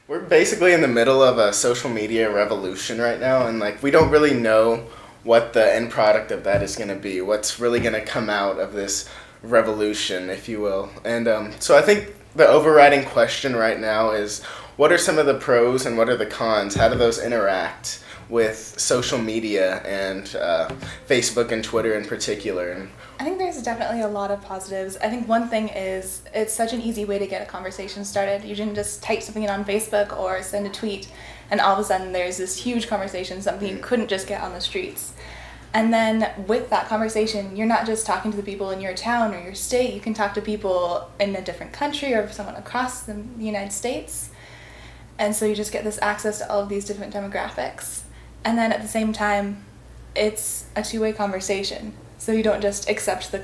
We're basically in the middle of a social media revolution right now, and like we don't really know what the end product of that is going to be. What's really going to come out of this revolution, if you will. And so I think the overriding question right now is, what are some of the pros and what are the cons? How do those interact with social media and Facebook and Twitter in particular? And I think there's definitely a lot of positives. I think one thing is it's such an easy way to get a conversation started. You can just type something in on Facebook or send a tweet, and all of a sudden there's this huge conversation, something you couldn't just get on the streets. And then with that conversation, you're not just talking to the people in your town or your state, you can talk to people in a different country or someone across the United States. And so you just get this access to all of these different demographics. And then at the same time, it's a two-way conversation. So you don't just accept the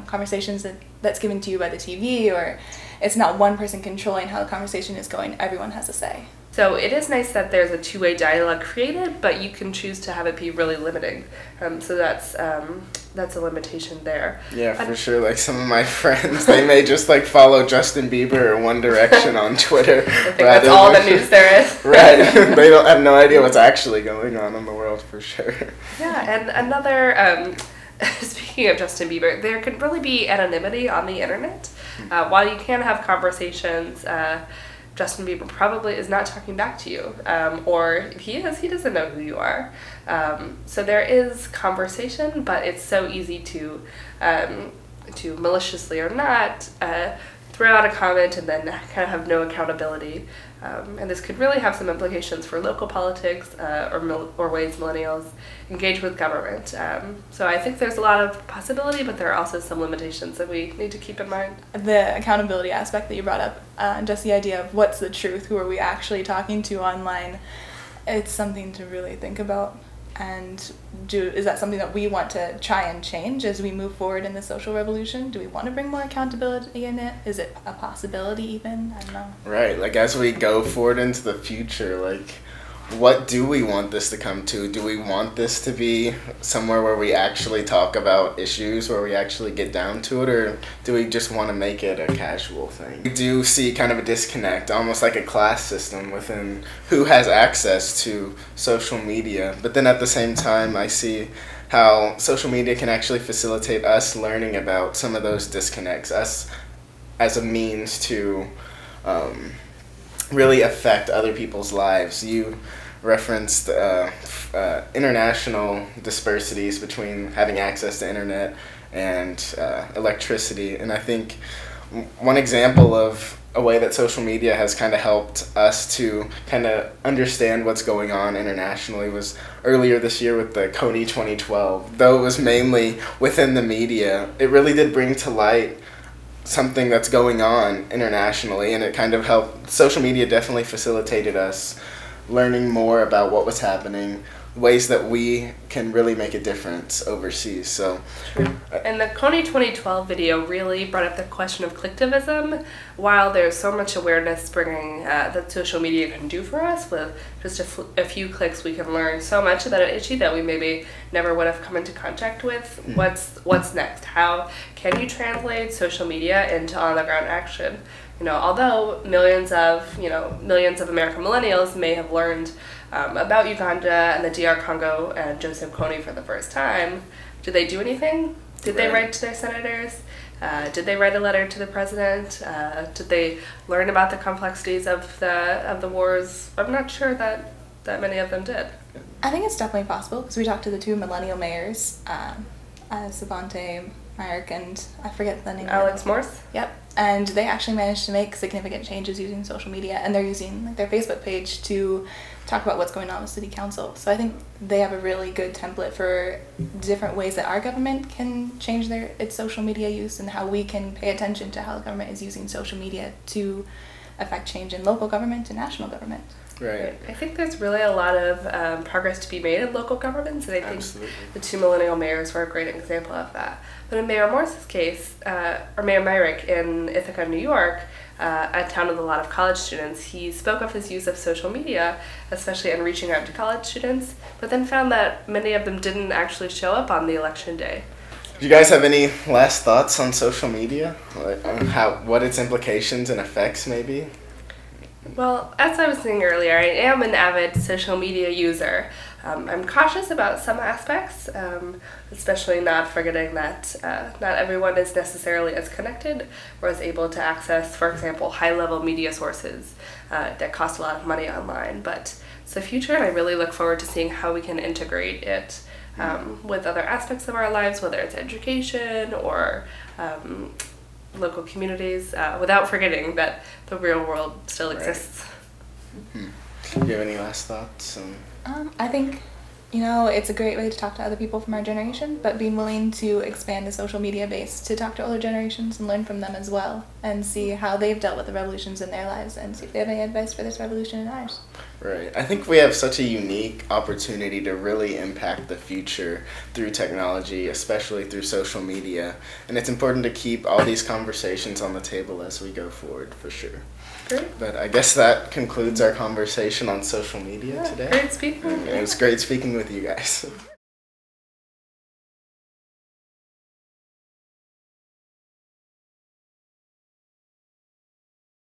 conversations that's given to you by the TV, or it's not one person controlling how the conversation is going. Everyone has a say. So it is nice that there's a two-way dialogue created, but you can choose to have it be really limiting. So that's a limitation there. Yeah, for sure. Like some of my friends, they may just like follow Justin Bieber or One Direction on Twitter. I think that's all the news there is. Right. They don't have no idea what's actually going on in the world, for sure. Yeah, and another, speaking of Justin Bieber, there can really be anonymity on the internet. While you can have conversations, Justin Bieber probably is not talking back to you, or if he is, he doesn't know who you are. So there is conversation, but it's so easy to maliciously or not throw out a comment and then kind of have no accountability. And this could really have some implications for local politics or ways millennials engage with government. So I think there's a lot of possibility, but there are also some limitations that we need to keep in mind. The accountability aspect that you brought up, and just the idea of what's the truth, who are we actually talking to online, it's something to really think about. And is that something that we want to try and change as we move forward in the social revolution? Do we want to bring more accountability in it? Is it a possibility even? I don't know. Right, like as we go forward into the future, like what do we want this to come to? Do we want this to be somewhere where we actually talk about issues, where we actually get down to it, or do we just want to make it a casual thing? We do see kind of a disconnect, almost like a class system within who has access to social media. But then at the same time, I see how social media can actually facilitate us learning about some of those disconnects, us as a means to really affect other people's lives. You referenced international disparities between having access to internet and electricity, and I think one example of a way that social media has kind of helped us to kind of understand what's going on internationally was earlier this year with the Kony 2012. Though it was mainly within the media, it really did bring to light something that's going on internationally, and it kind of helped. Social media definitely facilitated us learning more about what was happening, ways that we can really make a difference overseas. So, and the Kony 2012 video really brought up the question of collectivism. While there's so much awareness bringing that social media can do for us, with just a few clicks we can learn so much about an issue that we maybe never would have come into contact with. What's next? How can you translate social media into on-the-ground action? Although millions of American millennials may have learned about Uganda and the DR Congo and Joseph Kony for the first time, did they do anything? Did they write to their senators? Did they write a letter to the president? Did they learn about the complexities of the wars? I'm not sure that many of them did. I think it's definitely possible, because we talked to the two millennial mayors, Savante Myrick and I forget the name. Alex Morse? Yep. And they actually managed to make significant changes using social media, and they're using their Facebook page to talk about what's going on with city council. So I think they have a really good template for different ways that our government can change its social media use, and how we can pay attention to how the government is using social media to affect change in local government and national government. Right. I think there's really a lot of progress to be made in local governments, and I think the two millennial mayors were a great example of that. But in Mayor Morse's case, or Mayor Myrick in Ithaca, New York, a town with a lot of college students, he spoke of his use of social media, especially in reaching out to college students, but then found that many of them didn't actually show up on the election day. Do you guys have any last thoughts on social media? Like, what its implications and effects may be? Well, as I was saying earlier, I am an avid social media user. I'm cautious about some aspects, especially not forgetting that not everyone is necessarily as connected or is able to access, for example, high-level media sources that cost a lot of money online. But it's the future, and I really look forward to seeing how we can integrate it with other aspects of our lives, whether it's education or local communities, without forgetting that the real world still exists. Do you have any last thoughts? I think, it's a great way to talk to other people from our generation, but being willing to expand the social media base to talk to older generations and learn from them as well, and see how they've dealt with the revolutions in their lives, and see if they have any advice for this revolution in ours. Right. I think we have such a unique opportunity to really impact the future through technology, especially through social media. And it's important to keep all these conversations on the table as we go forward, for sure. Great. But I guess that concludes our conversation on social media today. Great speaking. It was great speaking with you guys.